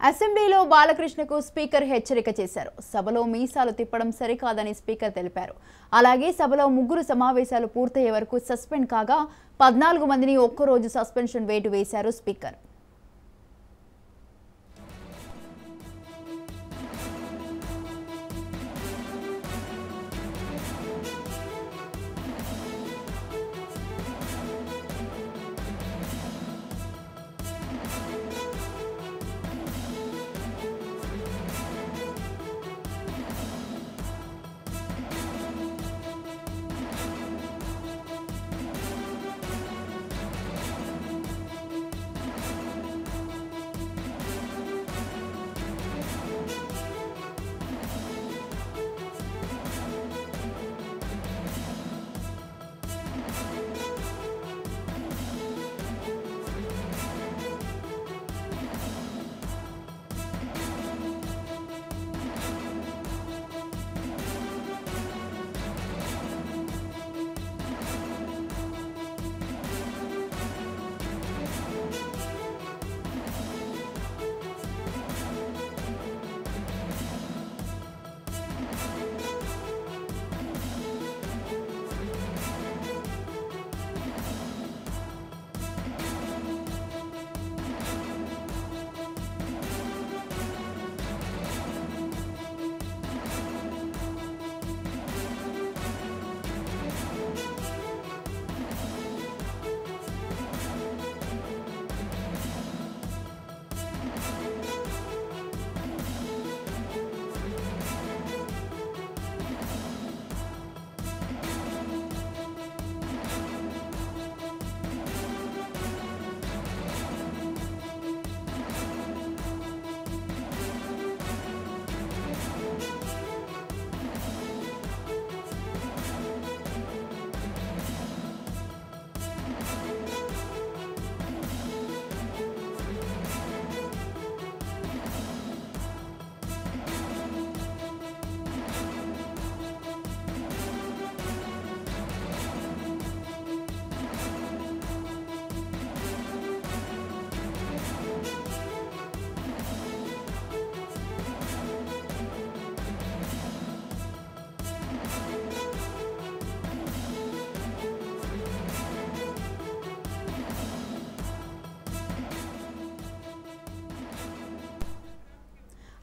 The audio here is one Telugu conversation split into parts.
అసెంబ్లీలో బాలకృష్ణకు స్పీకర్ హెచ్చరిక చేశారు. సభలో మీసాలు తిప్పడం సరికాదని స్పీకర్ తెలిపారు. అలాగే సభలో ముగ్గురు సమావేశాలు పూర్తయ్యే వరకు సస్పెండ్ కాగా 14 మందిని ఒక్కరోజు సస్పెన్షన్ వేటు వేశారు స్పీకర్.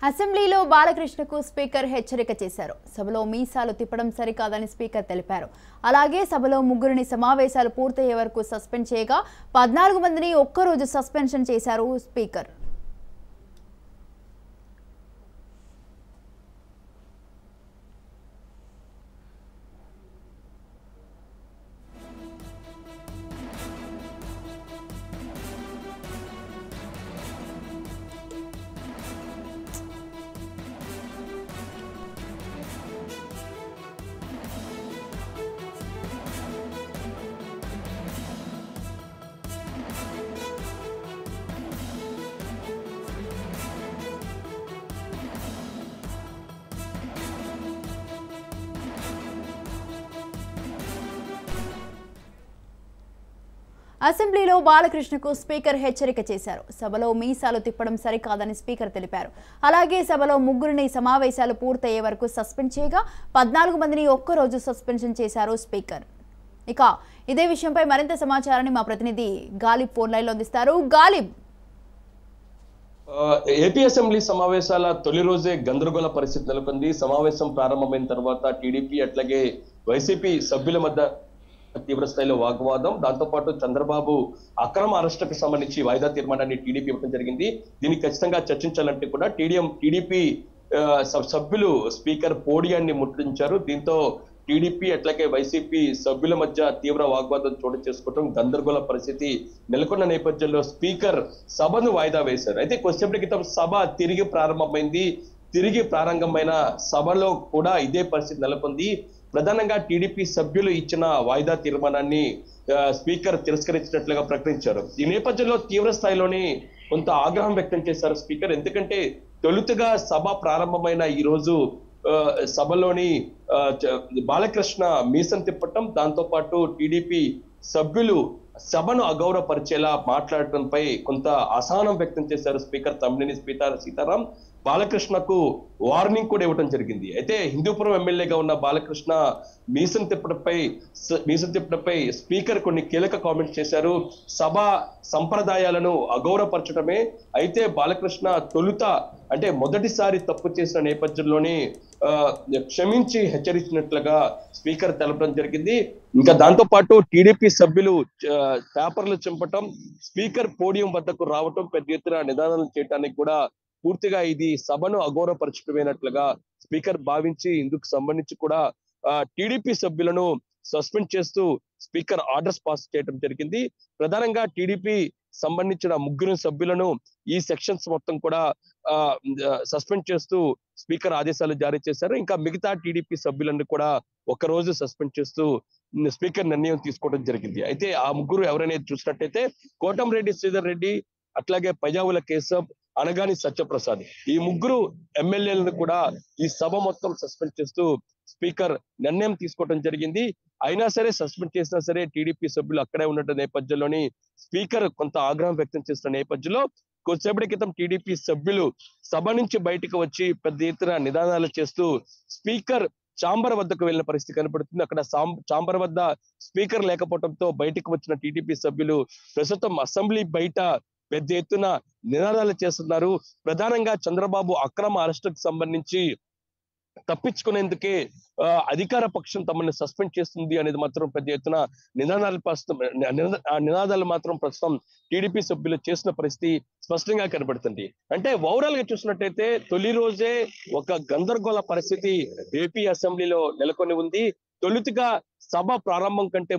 అసెంబ్లీలో బాలకృష్ణకు స్పీకర్ హెచ్చరిక చేశారు. సభలో మీసాలు తిప్పడం సరికాదని స్పీకర్ తెలిపారు. అలాగే సభలో ముగ్గురిని సమావేశాలు పూర్తయ్యే వరకు సస్పెండ్ చేయగా 14 మందిని ఒక్కరోజు సస్పెన్షన్ చేశారు స్పీకర్. అసెంబ్లీలో బాలకృష్ణకు స్పీకర్ హెచ్చరిక చేశారు. సభలో మీసాలు తిప్పడం సరికాదని స్పీకర్ తెలిపారు. అలాగే సభలో ముగ్గురిని సమావేశాలు పూర్తయ్యే వరకు సస్పెండ్ చేయగా 14 మందిని ఒక్కరోజు సస్పెన్షన్ చేశారు స్పీకర్. ఇక ఇదే విషయంపై మరింత సమాచారాన్ని మా ప్రతినిధి గాలిబ్ ఫోన్ లైన్లో అందిస్తారు. గాలిబ్, ఏపీ అసెంబ్లీ సమావేశాల తొలి రోజే గందరగోళ పరిస్థితి నెలకొంది. సమావేశం ప్రారంభమైన తర్వాత టీడీపీ అట్లాగే వైసీపీ సభ్యుల మధ్య తీవ్ర స్థాయిలో వాగ్వాదం, దాంతో పాటు చంద్రబాబు అక్రమ అరెస్టుకు సంబంధించి వాయిదా తీర్మానాన్ని టీడీపీ ఇవ్వడం జరిగింది. దీన్ని ఖచ్చితంగా చర్చించాలంటే కూడా టీడీపీ సభ్యులు స్పీకర్ పోడియాన్ని ముట్టించారు. దీంతో టీడీపీ అట్లాగే వైసీపీ సభ్యుల మధ్య తీవ్ర వాగ్వాదం చోటు చేసుకోవడం, గందరగోళ పరిస్థితి నెలకొన్న నేపథ్యంలో స్పీకర్ సభను వాయిదా వేశారు. అయితే కొద్దిసేపటి క్రితం సభ తిరిగి ప్రారంభమైంది. తిరిగి ప్రారంభమైన సభలో కూడా ఇదే పరిస్థితి నెలకొంది. ప్రధానంగా టీడీపీ సభ్యులు ఇచ్చిన వాయిదా తీర్మానాన్ని స్పీకర్ తిరస్కరించినట్లుగా ప్రకటించారు. ఈ నేపథ్యంలో తీవ్ర స్థాయిలోని కొంత ఆగ్రహం వ్యక్తం చేశారు స్పీకర్. ఎందుకంటే తొలుతగా సభ ప్రారంభమైన ఈ రోజు సభలోని బాలకృష్ణ మీసం తిప్పటం, దాంతో పాటు టీడీపీ సభ్యులు సభను అగౌరవపరిచేలా మాట్లాడటంపై కొంత అసహనం వ్యక్తం చేశారు స్పీకర్ తమ్మినేని సీతారాం. బాలకృష్ణకు వార్నింగ్ కూడా ఇవ్వడం జరిగింది. అయితే హిందూపురం ఎమ్మెల్యేగా ఉన్న బాలకృష్ణ మీసం తిప్పడంపై స్పీకర్ కొన్ని కీలక కామెంట్స్ చేశారు. సభ సంప్రదాయాలను అగౌరవపరచడమే. అయితే బాలకృష్ణ అంటే మొదటిసారి తప్పు చేసిన నేపథ్యంలోనే క్షమించి హెచ్చరించినట్లుగా స్పీకర్ తెలపడం జరిగింది. ఇంకా దాంతో పాటు టీడీపీ సభ్యులు పేపర్లు చింపటం, స్పీకర్ పోడియం వద్దకు రావటం, పెద్ద ఎత్తున నిదానం చేయడానికి కూడా పూర్తిగా ఇది సభను అగౌరవపరచడమైనట్లుగా స్పీకర్ భావించి ఇందుకు సంబంధించి కూడా టీడీపీ సభ్యులను సస్పెండ్ చేస్తూ స్పీకర్ ఆర్డర్స్ పాస్ చేయడం జరిగింది. ప్రధానంగా టీడీపీ సంబంధించిన 3 సభ్యులను ఈ సెక్షన్స్ మొత్తం కూడా సస్పెండ్ చేస్తూ స్పీకర్ ఆదేశాలు జారీ చేశారు. ఇంకా మిగతా టీడీపీ సభ్యులను కూడా ఒకరోజు సస్పెండ్ చేస్తూ స్పీకర్ నిర్ణయం తీసుకోవడం జరిగింది. అయితే ఆ 3 ఎవరైనా చూసినట్టయితే కోటంరెడ్డి శ్రీధర్ రెడ్డి, అట్లాగే పయ్యావుల కేశవ్, అనగాని సత్యప్రసాద్, ఈ 3 ఎమ్మెల్యేలను కూడా ఈ సభ మొత్తం సస్పెండ్ చేస్తూ స్పీకర్ నిర్ణయం తీసుకోవడం జరిగింది. అయినా సరే సస్పెండ్ చేసినా సరే టీడీపీ సభ్యులు అక్కడే ఉన్న నేపథ్యంలోని స్పీకర్ కొంత ఆగ్రహం వ్యక్తం చేసిన నేపథ్యంలో కొద్దిసేపటి క్రితం టీడీపీ సభ్యులు సభ నుంచి బయటకు వచ్చి పెద్ద ఎత్తున నిదానాలు చేస్తూ స్పీకర్ చాంబర్ వద్దకు వెళ్ళిన పరిస్థితి కనపడుతుంది. అక్కడ చాంబర్ వద్ద స్పీకర్ లేకపోవడంతో బయటకు వచ్చిన టీడీపీ సభ్యులు ప్రస్తుతం అసెంబ్లీ బయట పెద్ద ఎత్తున నినాదాలు చేస్తున్నారు. ప్రధానంగా చంద్రబాబు అక్రమ అరెస్టుకు సంబంధించి తప్పించుకునేందుకే అధికార పక్షం తమని సస్పెండ్ చేస్తుంది అనేది మాత్రం పెద్ద ఎత్తున నినాదాలు మాత్రం ప్రస్తుతం టీడీపీ సభ్యులు చేసిన పరిస్థితి స్పష్టంగా కనబడుతుంది. అంటే ఓవరాల్ గా చూసినట్టయితే తొలి రోజే ఒక గందరగోళ పరిస్థితి ఏపీ అసెంబ్లీలో నెలకొని ఉంది. తొలుతగా సభ ప్రారంభం కంటే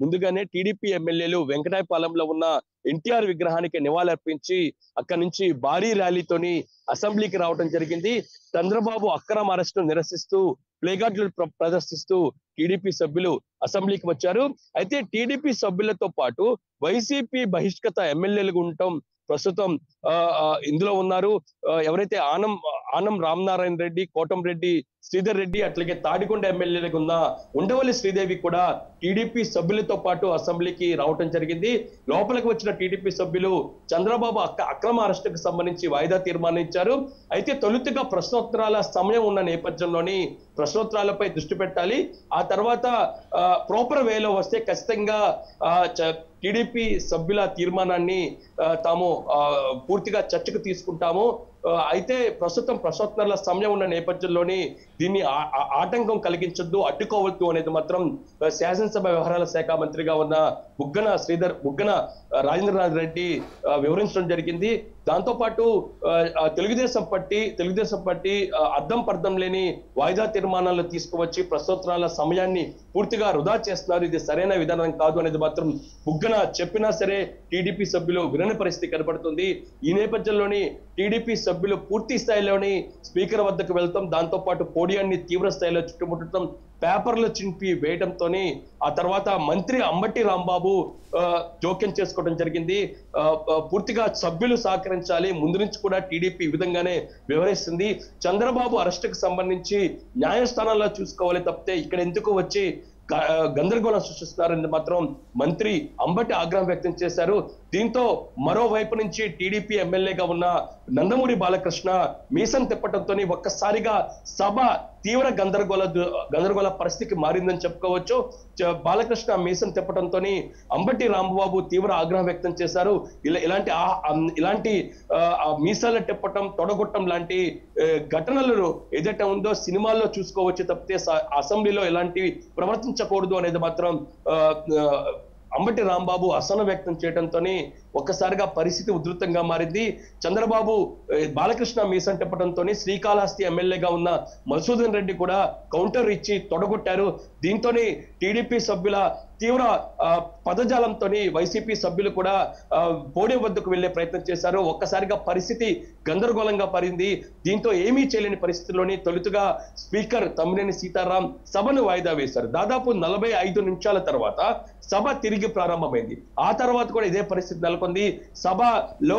ముందుగానే టీడీపీ ఎమ్మెల్యేలు వెంకటాయపాలెంలో ఉన్న ఎన్టీఆర్ విగ్రహానికి నివాళులర్పించి అక్కడి నుంచి భారీ ర్యాలీతోని అసెంబ్లీకి రావడం జరిగింది. చంద్రబాబు అక్రమ అరెస్టు నిరసిస్తూ ప్లేకార్డులు ప్రదర్శిస్తూ టీడీపీ సభ్యులు అసెంబ్లీకి వచ్చారు. అయితే టీడీపీ సభ్యులతో పాటు వైసీపీ బహిష్కృత ఎమ్మెల్యేలుగా ఉండటం ప్రస్తుతం ఇందులో ఉన్నారు. ఎవరైతే ఆనం రామనారాయణ రెడ్డి, కోటంరెడ్డి శ్రీధర్ రెడ్డి, అట్లాగే తాడికొండ ఎమ్మెల్యేలకు ఉన్న ఉండవల్లి శ్రీదేవి కూడా టీడీపీ సభ్యులతో పాటు అసెంబ్లీకి రావటం జరిగింది. లోపలికి వచ్చిన టీడీపీ సభ్యులు చంద్రబాబు అక్రమ అరెస్టుకు సంబంధించి వాయిదా తీర్మానించారు. అయితే తొలుతగా ప్రశ్నోత్తరాల సమయం ఉన్న నేపథ్యంలోని ప్రశ్నోత్తరాలపై దృష్టి పెట్టాలి. ఆ తర్వాత ప్రాపర్ వేలో వస్తే ఖచ్చితంగా టీడీపీ సభ్యుల తీర్మానాన్ని తాము పూర్తిగా చర్చకు తీసుకుంటాము. అయితే ప్రస్తుతం ప్రశ్నోత్తరాల సమయం ఉన్న నేపథ్యంలోని దీన్ని ఆటంకం కలిగించొద్దు, అడ్డుకోవద్దు అనేది మాత్రం శాసనసభ వ్యవహారాల శాఖ మంత్రిగా ఉన్న బుగ్గన రాజేంద్రనాథ్ రెడ్డి వివరించడం జరిగింది. దాంతో పాటు తెలుగుదేశం పార్టీ అర్థం పర్థం లేని వాయిదా తీర్మానాలు తీసుకువచ్చి ప్రశ్నోత్తరాల సమయాన్ని పూర్తిగా వృధా చేస్తున్నారు, ఇది సరైన విధానం కాదు అనేది మాత్రం బుగ్గన చెప్పినా సరే టీడీపీ సభ్యులు వినని పరిస్థితి కనబడుతుంది. ఈ నేపథ్యంలోని టీడీపీ సభ్యులు పూర్తి స్థాయిలోని స్పీకర్ వద్దకు వెళ్తాం, దాంతో పాటు పోడియాన్ని తీవ్ర స్థాయిలో చుట్టుముట్టడం, పేపర్లు చింపి వేయడంతోని ఆ తర్వాత మంత్రి అంబటి రాంబాబు జోక్యం చేసుకోవడం జరిగింది. పూర్తిగా సభ్యులు సహకరించాలి, ముందు నుంచి కూడా టీడీపీ ఈ విధంగానే వ్యవహరిస్తుంది. చంద్రబాబు అరెస్టుకు సంబంధించి న్యాయస్థానాల్లో చూసుకోవాలి తప్పితే ఇక్కడ ఎందుకు వచ్చి గందరగోళం సృష్టిస్తున్నారని మాత్రం మంత్రి అంబటి ఆగ్రహం వ్యక్తం చేశారు. దీంతో మరోవైపు నుంచి టీడీపీ ఎమ్మెల్యేగా ఉన్న నందమూరి బాలకృష్ణ మీసం తిప్పడంతో ఒక్కసారిగా సభ తీవ్ర గందరగోళ పరిస్థితికి మారిందని చెప్పుకోవచ్చు. బాలకృష్ణ మీసం తిప్పడంతో అంబటి రాంబాబు తీవ్ర ఆగ్రహం వ్యక్తం చేశారు. ఇలాంటి మీసాలు తిప్పటం, తొడగొట్టం లాంటి ఘటనలను ఏదైతే ఉందో సినిమాల్లో చూసుకోవచ్చు తప్పితే అసెంబ్లీలో ఎలాంటివి ప్రవర్తించకూడదు అనేది మాత్రం అంబటి రాంబాబు అసహనం వ్యక్తం చేయడంతో ఒక్కసారిగా పరిస్థితి ఉధృతంగా మారింది. చంద్రబాబు బాలకృష్ణ మీసం తిప్పడంతో శ్రీకాళహస్తి ఎమ్మెల్యేగా ఉన్న మధుసూదన్ రెడ్డి కూడా కౌంటర్ ఇచ్చి తొడగొట్టారు. దీంతో టీడీపీ సభ్యుల తీవ్ర పదజాలంతో వైసీపీ సభ్యులు కూడా పోడియం వద్దకు వెళ్లే ప్రయత్నం చేశారు. ఒక్కసారిగా పరిస్థితి గందరగోళంగా మారింది. దీంతో ఏమీ చేయలేని పరిస్థితుల్లోని తొలుతగా స్పీకర్ తమ్మినేని సీతారాం సభను వాయిదా వేశారు. దాదాపు 45 నిమిషాల తర్వాత సభ తిరిగి ప్రారంభమైంది. ఆ తర్వాత కూడా ఇదే పరిస్థితి నెలకొంది. సభలో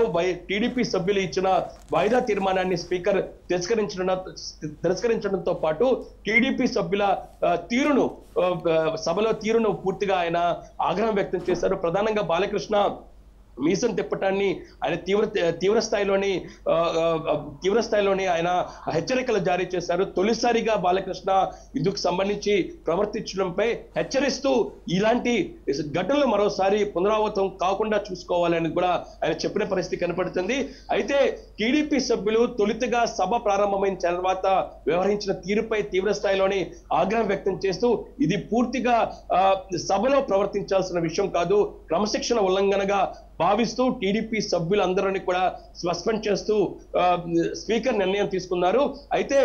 టీడీపీ సభ్యులు ఇచ్చిన వాయిదా తీర్మానాన్ని స్పీకర్ తిరస్కరించడంతో పాటు టీడీపీ సభ్యుల సభలో తీరును పూర్తిగా ఆయన ఆగ్రహం వ్యక్తం చేశారు. ప్రధానంగా బాలకృష్ణ మీసం తిప్పటాన్ని ఆయన తీవ్ర స్థాయిలోని ఆయన హెచ్చరికలు జారీ చేశారు. తొలిసారిగా బాలకృష్ణ ఇందుకు సంబంధించి ప్రవర్తించడంపై హెచ్చరిస్తూ ఇలాంటి ఘటనలు మరోసారి పునరావృతం కాకుండా చూసుకోవాలని కూడా ఆయన చెప్పిన పరిస్థితి కనపడుతుంది. అయితే టీడీపీ సభ్యులు తొలుతగా సభ ప్రారంభమైన తర్వాత వ్యవహరించిన తీరుపై తీవ్ర స్థాయిలోని ఆగ్రహం వ్యక్తం చేస్తూ ఇది పూర్తిగా సభలో ప్రవర్తించాల్సిన విషయం కాదు, క్రమశిక్షణ ఉల్లంఘనగా భావిస్తూ టీడీపీ సభ్యులందరినీ కూడా సస్పెండ్ చేస్తూ స్పీకర్ నిర్ణయం తీసుకున్నారు. అయితే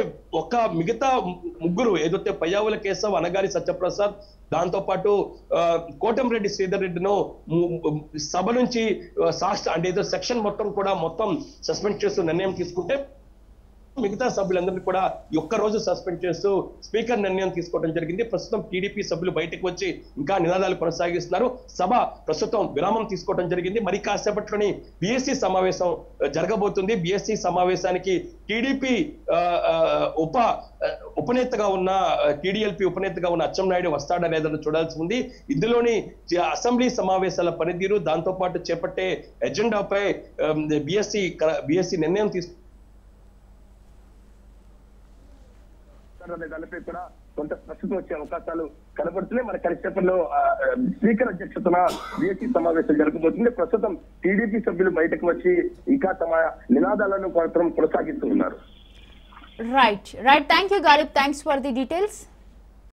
మిగతా ముగ్గురు ఏదైతే పయ్యావుల కేశవ్, అనగారి సత్యప్రసాద్, దాంతో పాటు కోటంరెడ్డి శ్రీధర్ రెడ్డిను సభ నుంచి అంటే ఏదో సెక్షన్ మొత్తం సస్పెండ్ చేస్తూ నిర్ణయం తీసుకుంటే మిగతా సభ్యులందరినీ కూడా ఒక్క రోజు సస్పెండ్ చేస్తూ స్పీకర్ నిర్ణయం తీసుకోవడం జరిగింది. ప్రస్తుతం టీడీపీ సభ్యులు బయటకు వచ్చి ఇంకా నినాదాలు కొనసాగిస్తున్నారు. సభ ప్రస్తుతం విరామం తీసుకోవడం జరిగింది. మరి కాసేపట్లోని బీఎస్సీ సమావేశం జరగబోతుంది. బీఎస్సీ సమావేశానికి టీడీపీ ఉపనేతగా ఉన్న టీడీఎల్పీ ఉపనేతగా ఉన్న అచ్చెన్నాయుడు వస్తాడా లేదని చూడాల్సి ఉంది. ఇందులోని అసెంబ్లీ సమావేశాల పనితీరు, దాంతో పాటు చేపట్టే ఎజెండాపై బీఎస్సీ నిర్ణయం దానిపై కూడా కొంత ప్రస్తుతం వచ్చే అవకాశాలు కనబడుతున్నాయి. మన కలిసేపట్లో స్పీకర్ అధ్యక్షతన బీఎస్సీ సమావేశం జరగబోతుంది. ప్రస్తుతం టీడీపీ సభ్యులు బయటకు వచ్చి ఇంకా తమ నినాదాలను మాత్రం కొనసాగిస్తూ ఉన్నారు. Right. Thank you Ghalib, thanks for the details.